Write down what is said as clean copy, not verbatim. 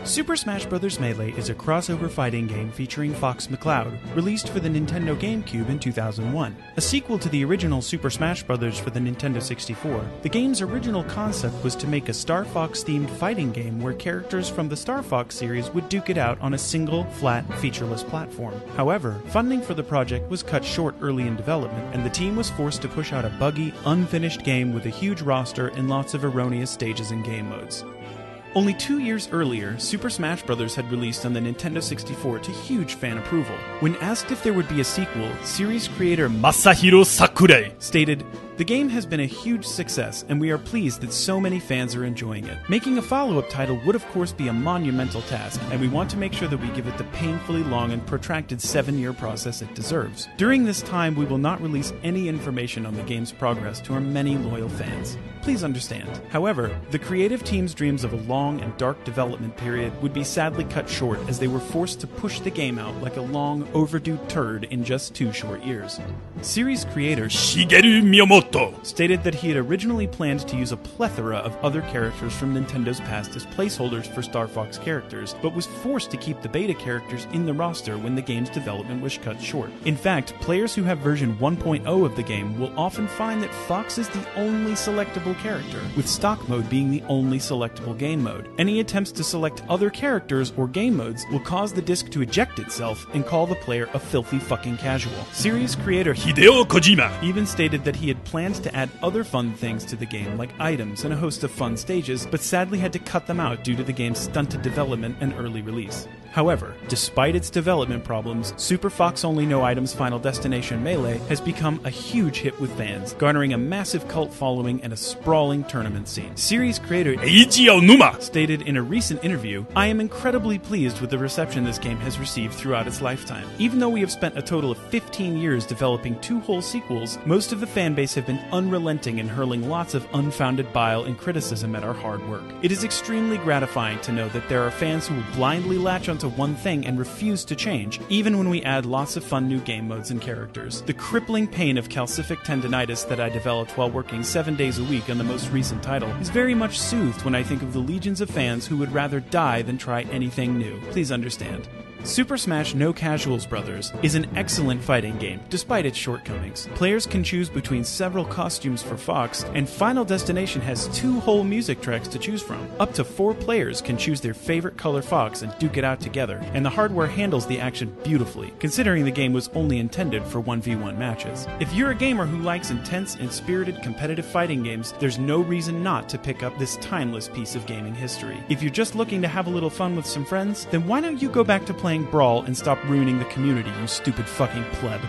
Super Smash Bros. Melee is a crossover fighting game featuring Fox McCloud, released for the Nintendo GameCube in 2001. A sequel to the original Super Smash Bros. For the Nintendo 64, the game's original concept was to make a Star Fox-themed fighting game where characters from the Star Fox series would duke it out on a single, flat, featureless platform. However, funding for the project was cut short early in development, and the team was forced to push out a buggy, unfinished game with a huge roster and lots of erroneous stages and game modes. Only 2 years earlier, Super Smash Bros. Had released on the Nintendo 64 to huge fan approval. When asked if there would be a sequel, series creator Masahiro Sakurai stated, "The game has been a huge success, and we are pleased that so many fans are enjoying it. Making a follow-up title would of course be a monumental task, and we want to make sure that we give it the painfully long and protracted 7-year process it deserves. During this time, we will not release any information on the game's progress to our many loyal fans. Please understand." However, the creative team's dreams of a long and dark development period would be sadly cut short as they were forced to push the game out like a long, overdue turd in just 2 short years. Series creator Shigeru Miyamoto stated that he had originally planned to use a plethora of other characters from Nintendo's past as placeholders for Star Fox characters, but was forced to keep the beta characters in the roster when the game's development was cut short. In fact, players who have version 1.0 of the game will often find that Fox is the only selectable character, with stock mode being the only selectable game mode. Any attempts to select other characters or game modes will cause the disc to eject itself and call the player a filthy fucking casual. Series creator Hideo Kojima even stated that he had planned to add other fun things to the game like items and a host of fun stages, but sadly had to cut them out due to the game's stunted development and early release. However, despite its development problems, Super Fox Only No Items Final Destination Melee has become a huge hit with fans, garnering a massive cult following and a sprawling tournament scene. Series creator Eiji Aonuma stated in a recent interview, "I am incredibly pleased with the reception this game has received throughout its lifetime. Even though we have spent a total of 15 years developing 2 whole sequels, most of the fanbase have been unrelenting in hurling lots of unfounded bile and criticism at our hard work. It is extremely gratifying to know that there are fans who will blindly latch onto one thing and refuse to change, even when we add lots of fun new game modes and characters. The crippling pain of calcific tendinitis that I developed while working 7 days a week on the most recent title is very much soothed when I think of the legions of fans who would rather die than try anything new. Please understand." Super Smash No Casuals Brothers is an excellent fighting game, despite its shortcomings. Players can choose between several costumes for Fox, and Final Destination has 2 whole music tracks to choose from. Up to 4 players can choose their favorite color Fox and duke it out together, and the hardware handles the action beautifully, considering the game was only intended for 1v1 matches. If you're a gamer who likes intense and spirited competitive fighting games, there's no reason not to pick up this timeless piece of gaming history. If you're just looking to have a little fun with some friends, then why don't you go back to playing Brawl and stop ruining the community, you stupid fucking pleb.